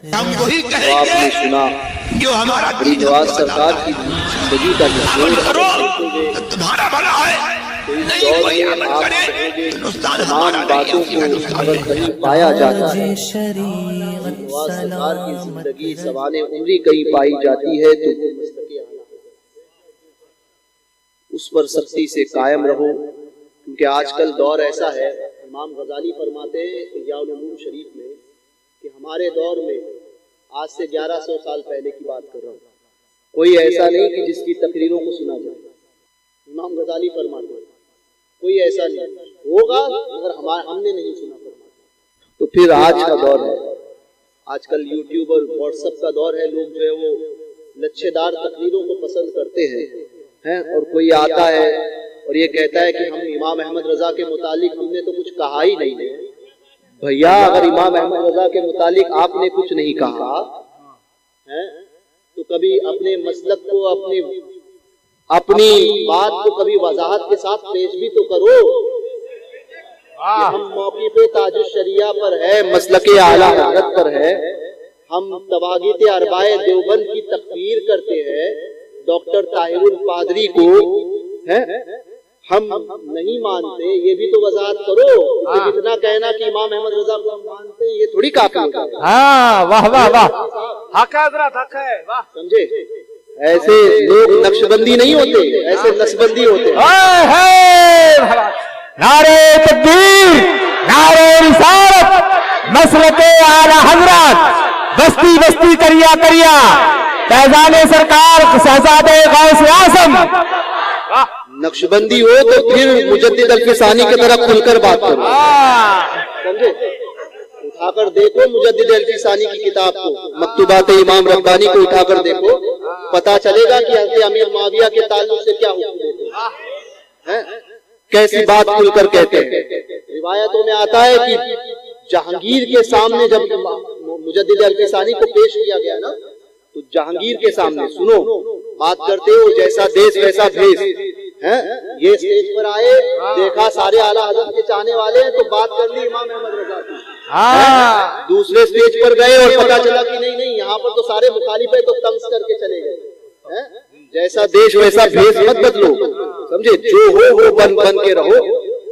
हम वही तो आपने सुना जो हमारा बड़ी नवाज सरकार की जिंदगी का तुम्हारा भला है। नहीं कोई अमल करे हिंदुस्तान हमारा बातों को अगर कहीं पाया जाता है, शरीअत नवाज सरकार की जिंदगी सवाने उम्री कहीं पाई जाती है तो वो मसलके आला उस पर सख्ती से कायम रहो, क्योंकि आजकल दौर ऐसा है। इमाम गजाली फरमाते हैं इहयाउल उलूम शरीफ में कि हमारे दौर में आज से 1100 साल पहले की बात कर रहा हूँ, कोई ऐसा नहीं कि जिसकी तकरीरों को सुना जाए। इमाम गजाली फरमाते हैं कोई ऐसा नहीं होगा मगर हमने नहीं सुना। फरमाते तो फिर आज का दौर है, आजकल यूट्यूब और व्हाट्सएप का दौर है। लोग जो है वो लच्छेदार तकरीरों को पसंद करते हैं और कोई आता है और ये कहता है कि हम इमाम अहमद रजा के मुतालिक हमने तो कुछ कहा ही नहीं है। भैया अगर इमाम अहमद रजा के मुतालिक आपने कुछ नहीं कहा है तो कभी अपने मसलक को अपनी बात को कभी वजाहत के साथ पेश भी तो करो कि हम मौके पे ताजुश शरिया पर है, मसलके आला हज़रत पर है, हम तवागीत अरबाए देवबंद की तकफीर करते हैं, डॉक्टर ताहिरुल पादरी को है हम नहीं मानते, ये भी तो वजाहत करो। तो इतना कहना कि इमाम अहमद रजा को हम मानते हैं ये थोड़ी काफी होगा। वाह वाह वाह, हक है हज़रत, हक है, वाह। समझे, ऐसे लोग नक्शबंदी नहीं होते, ऐसे नस्बंदी होते। नारे तकबीर, नारे रिसालत, मसलके आला हज़रत, बस्ती बस्ती करिया करिया, फैज़ाने सरकार शहजादे गौस आज़म। नक्शबंदी हो तो फिर मुजद्दिद अल-फिसानी की तरफ खुलकर बात करो। समझे, उठाकर देखो मुजद्दिद अल-फिसानी की किताब को, मकतूबात इमाम रब्बानी को उठाकर देखो, पता चलेगा कि हज़रत अमीर मुआविया के ताल्लुक से क्या हुक्म देते हैं, कैसी बात खुलकर कहते हैं। रिवायतों में आता है कि जहांगीर के सामने जब मुजद्दिद अल-फिसानी को पेश किया गया ना, तो जहांगीर के सामने सुनो बात करते हो, जैसा देश वैसा भेष हैं। ये स्टेज पर आए, देखा सारे आला हज़रत के चाहने वाले हैं तो बात कर ली इमाम अहमद रजा की। दूसरे स्टेज पर गए और पता चला कि नहीं यहाँ पर तो सारे मुखालिफ है, तो तंज करके चले गए। जैसा देश वैसा भेष मत बदलो, समझे, जो हो वो बन के रहो।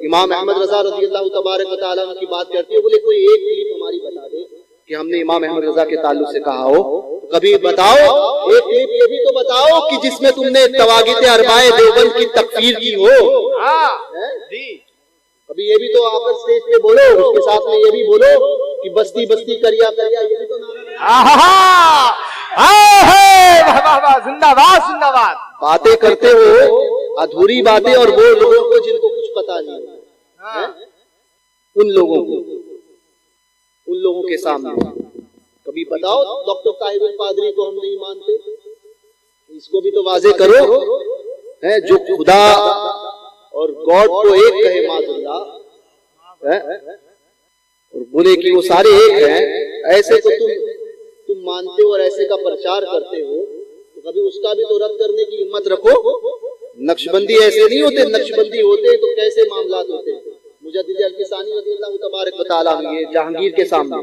इमाम अहमद रजा रज़ियल्लाहु तबारक व तआला की बात करती है, बोले कोई एक क्लिप हमारी बता दे कि हमने इमाम अहमद रजा के ताल्लुक से कहा हो, तो कभी बताओ एक क्लिप ये भी तो बताओ कि जिसमें तुमने तवागीत अरबाए देवबंद की तकफीर की हो। कभी ये भी तो आकर स्टेज पे बोलो, उसके साथ में ये भी बोलो कि बस्ती बस्ती करिया करिया, ये भी तो जिंदाबाद जिंदाबाद। बातें करते हो अधूरी बातें, और वो लोगों को जिनको कुछ पता नहीं है, उन लोगों के सामने कभी बताओ डॉक्टर ताहिरुल पादरी को हम नहीं मानते, इसको भी तो वाजे करो है, जो खुदा और गॉड को एक कहे माज़ल्लाह है और बोले कि वो सारे एक हैं, ऐसे तो तुम मानते हो और ऐसे का प्रचार करते हो, तो कभी उसका भी तो रद्द करने की हिम्मत रखो। नक्शबंदी ऐसे नहीं होते, नक्शबंदी होते तो कैसे मामलात होते। मुजद्दिद अल-फिसानी रज़ियल्लाहु तबारक व तआला ये जहांगीर के सामने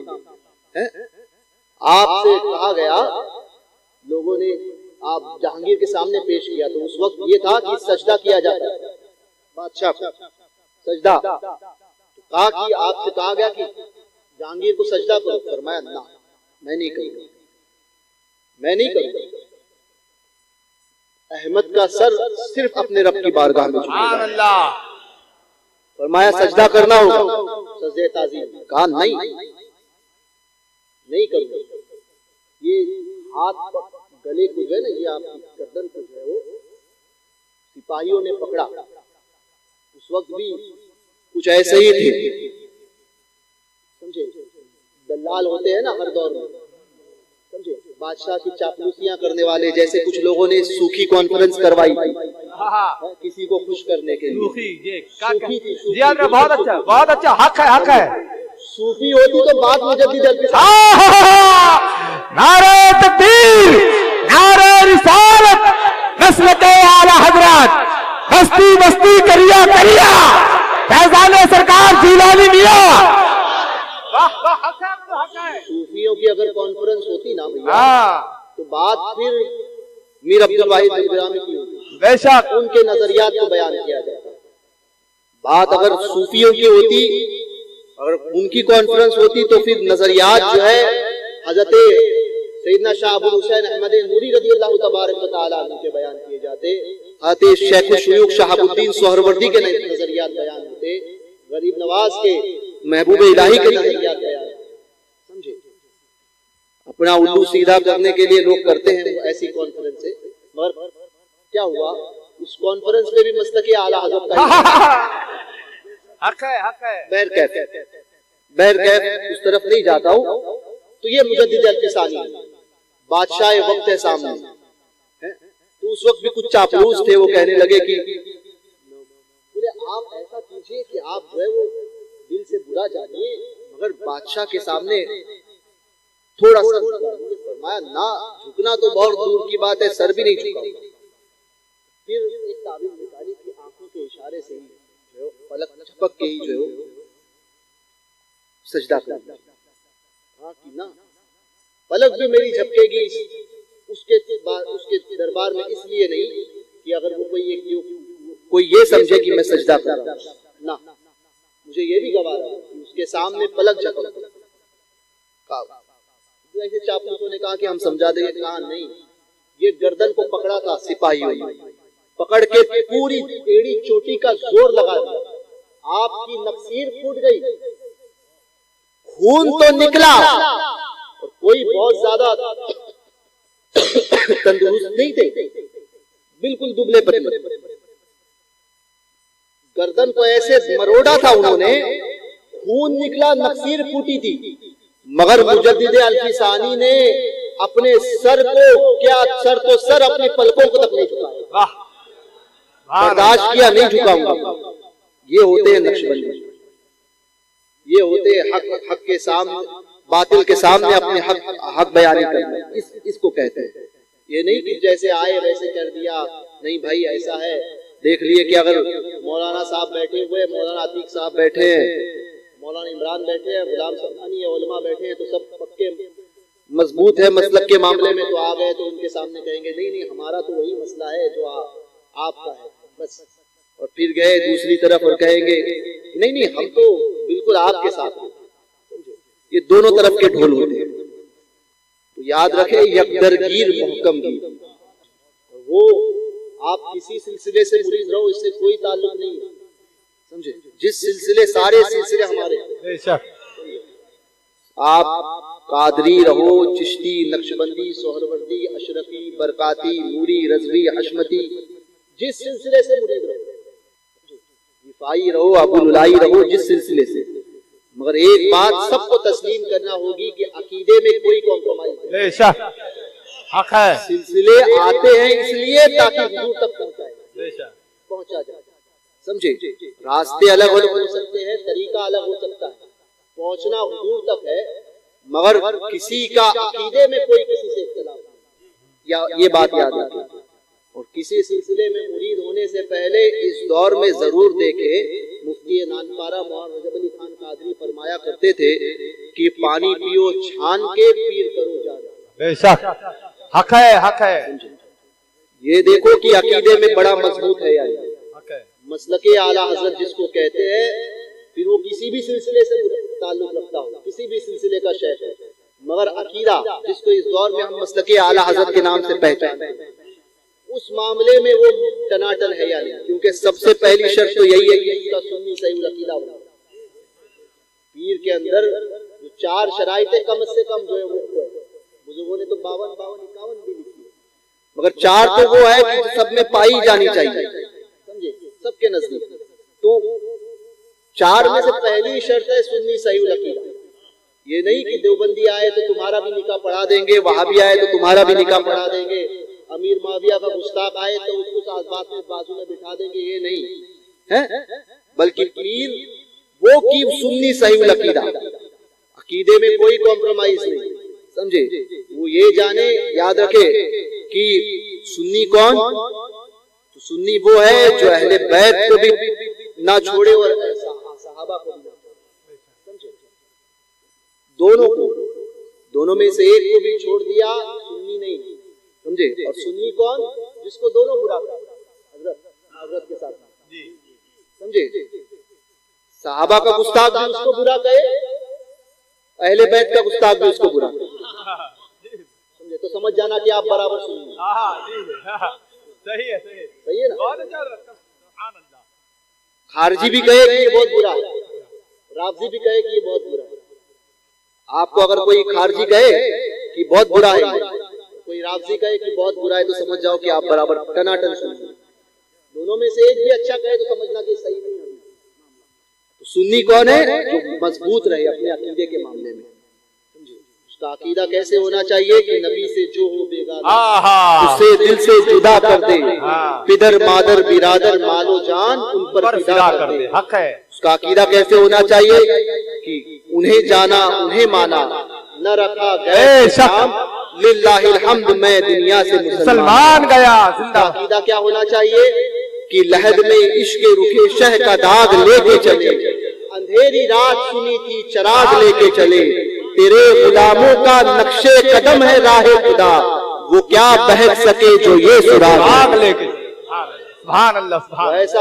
आपसे कहा गया, लोगों ने आप जहांगीर के सामने पेश किया, तो उस वक्त ये था कि सजदा किया जाता है बादशाह को, सजदा। तो कहा कि आपसे कहा गया कि जहांगीर को सजदा करो, फरमाया ना मैं नहीं करूंगा, मैं नहीं करूंगा। अहमद का सर सिर्फ अपने रब की बारगाह में झुकेगा। फरमाया सजदा करना होगा, सजदे ताज़ीम। कहा नहीं करूंगा। ये हाथ गले को जो है ना, ये आपकी गर्दन को जो है वो सिपाहियों ने पकड़ा, उस वक्त भी कुछ ऐसे ही थे, समझे, दलाल होते हैं ना हर दौर में, समझे, बादशाह की चापलूसियां करने वाले। जैसे कुछ लोगों ने सूखी कॉन्फ्रेंस करवाई किसी को खुश करने के लिए, बहुत अच्छा, हक है। सूफी होती तो बात मुजद्दिद अल-फिसानी। नारे तकबीर, नारे रिसालत, मसलके आला हज़रत, बस्ती बस्ती करिया करिया, फैज़ाने सरकार जिलानी मियां। वाह वाह, हक है। सूफियों की अगर कॉन्फ्रेंस होती ना भैया, हाँ तो बात फिर मीर अब्दुल वाहिद दिलग्रामी की होती, बेशक, उनके नजरियात को बयान किया जाता। बात अगर सूफियों की होती, अगर उनकी कॉन्फ्रेंस होती, तो फिर नजरियात जो है हजरत सैयदना शाह अबुल हुसैन अहमद नूरी रज़ियल्लाहु तबारक व तआला अन्हु के बयान किए जाते, हजरत शेख शुयूख शहाबुद्दीन सोहरवर्दी के नजरियात बयान होते, गरीब नवाज के महबूब इलाही के नजरियात बयान, समझे। अपना उल्लू सीधा करने के लिए लोग करते हैं ऐसी कॉन्फ्रेंस से, मगर क्या हुआ, उस कॉन्फ्रेंस में भी मसलक के आला हज़रत का हक है, हक है। बैर उस तरफ नहीं जाता हूँ। तो ये मुजद्दिद अल-फिसानी बादशाह वक्त है सामने है? तो उस वक्त भी कुछ चापलूस थे, वो कहने लगे कि बोले आप ऐसा कीजिए कि आप जो है वो दिल से बुरा जानिए, मगर बादशाह के सामने थोड़ा सा फरमाया ना, झुकना तो बहुत दूर की बात है, सर भी नहीं झुका। फिर एक ताबीर निकाली कि आंखों के इशारे से ही जो पलक झपक के ही जो सजदा कर, हाँ कि ना पलक भी मेरी झपकेगी उसके दरबार में, इसलिए नहीं कि अगर वो कोई ये समझे कि मैं सजदा कर रहा हूं ना, मुझे ये भी गवारा है कि उसके सामने पलक झपक। ऐसे चापलूसों ने कहा कि हम समझा देंगे, कहा नहीं, ये गर्दन को पकड़ा था सिपाहियों ने, पकड़ के पूरी टेढ़ी चोटी का जोर लगा दिया, आपकी नक्सीर फूट गई, खून तो निकला, और कोई बहुत ज्यादा तंदुरुस्त नहीं थे, बिल्कुल दुबले पतले, गर्दन को ऐसे मरोड़ा था उन्होंने, खून निकला, नक्सीर फूटी थी, मगर मुजद्दिद अल-फिसानी ने अपने सर को क्या, सर तो सर अपने पलकों को तक नहीं झुकाया, बर्दाश्त किया, नहीं झुकाऊंगा। ये होते हैं नक्शबंदी, ये होते हक के सामने, बातिल के सामने अपने हक बयानी करना, इसको कहते हैं। ये नहीं कि जैसे आए वैसे कर दिया, नहीं भाई ऐसा है, देख लिए कि अगर मौलाना साहब बैठे हुए, मौलाना अतीक साहब बैठे हैं, मौलाना इमरान बैठे हैं, गुलाम सल्मानी उलमा बैठे हैं, तो सब पक्के मजबूत है मसलक के मामले में, तो आ गए तो उनके सामने कहेंगे नहीं नहीं हमारा तो वही मसला है जो आपका है बस, और फिर गए दूसरी तरफ और कहेंगे नहीं नहीं हम तो बिल्कुल आपके साथ हैं। ये दोनों तरफ के ढोल होते हैं, तो याद रखें यकदरगीर मुहकम की, वो आप किसी सिलसिले से मुरीद रहो, इससे कोई ताल्लुक नहीं है, समझे। जिस सिलसिले, सारे सिलसिले हमारे, आप कादरी रहो, चिश्ती, नक्शबंदी, सोहरवर्दी, अशरफी, बरकाती, नूरी, रजवी, हशमती, जिस सिलसिले से मुरीद रहो, रिफाई रहो, अबुलुलाई रहो, जिस सिलसिले से, मगर एक बात सबको तस्लीम करना होगी कि अकीदे में कोई कॉम्प्रोमाइज नहीं, हक है। सिलसिले आते हैं इसलिए ताकि हुजूर तक पहुंचा जाए, समझे। रास्ते अलग अलग हो सकते हैं, तरीका अलग हो सकता है, पहुंचना हुजूर तक है, मगर किसी का अकीदे में कोई किसी से इख्तिलाफ नहीं, या ये बात याद रखें। और किसी सिलसिले में मुरीद होने से पहले इस दौर में जरूर देखे, मुफ्ती नानपारा मौलाना रजब अली खान कादरी फरमाया करते थे कि पानी पियो छान के, पीर करो जान। बेशक, हक है, हक है। ये देखो कि अकीदे में बड़ा मजबूत है यार, मसलके आला हजरत जिसको कहते हैं, फिर वो किसी भी सिलसिले से ताल्लुक रखता हो, किसी भी सिलसिले का शेख है, मगर अकीदा जिसको इस दौर में हम मसलके आला हजरत के नाम से पहचानते हैं, उस मामले में वो टनाटन है यानी, क्योंकि सबसे पहली शर्त तो यही है कि उसका सुन्नी सही अकीदा होना। पीर के अंदर जो 4 शराइतें कम से कम जो है वो है, बुजुर्गों ने तो 52-51 भी लिखी है, मगर 4 तो वो है कि सब में पाई जानी चाहिए, समझे, सबके नजदीक। तो 4 में से पहली शर्त है सुन्नी सही अकीदा। ये नहीं कि देवबंदी आए तो तुम्हारा भी निकाह पढ़ा देंगे, वहाबी आए तो तुम्हारा भी निकाह पढ़ा देंगे, अमीर माविया का गुस्ताख आए तो उसको साथ में बाजू में बिठा देंगे, ये नहीं है। बल्कि पीर वो की सुन्नी सही अकीदा, अकीदे में कोई कॉम्प्रोमाइज नहीं, समझे। वो ये जाने, याद रखे कि सुन्नी कौन, तो सुन्नी वो है जो अहले बैत को भी ना छोड़े और सहाबा को भी ना छोड़े, समझे, दोनों को दोनों में से एक को भी छोड़ दिया, सुन्नी नहीं, समझे। और सुन्नी कौन? जिसको दोनों बुरा कहे, हजरत के साथ, समझे। सहाबा का गुस्ताख भी उसको बुरा कहे, अहले बैत का गुस्ताख भी उसको बुरा कहे, समझे। तो समझ जाना कि आप बराबर सुन्नी। सही है ना। खारजी भी कहे कि ये बहुत बुरा है, राफजी भी कहे कि ये बहुत बुरा है। आपको अगर कोई खारजी कहे कि बहुत बुरा है, कोई राफजी कहे कि बहुत बुरा है, तो समझ जाओ कि आप बराबर टनाटन सुन्नी। दोनों में से एक भी अच्छा कहे तो समझना कि सही नहीं है। तो सुन्नी कौन है? जो मजबूत रहे अपने अकीदे के मामले में, समझे। उसका अकीदा कैसे होना चाहिए कि नबी से जो हो बेगाना उससे दिल से जुदा कर दे, पिदर मादर बिरादर मालो जान उन पर फिदा कर दे। हक है। उसका अकीदा कैसे होना चाहिए कि उन्हें जाना उन्हें माना, न रखा गए शाम लिल्लाहिल हम्द, मैं दुनिया से मुसलमान गया जिंदा। अकीदा क्या होना चाहिए कि लहद में इश्क रुखे शह का दाग लेके चले, अंधेरी रात सुनी थी चराग लेके चले, तेरे गुलामों का नक्शे कदम है राहे खुदा, वो क्या बहक सके जो ये सुराग लेके। सुभान अल्लाह। ऐसा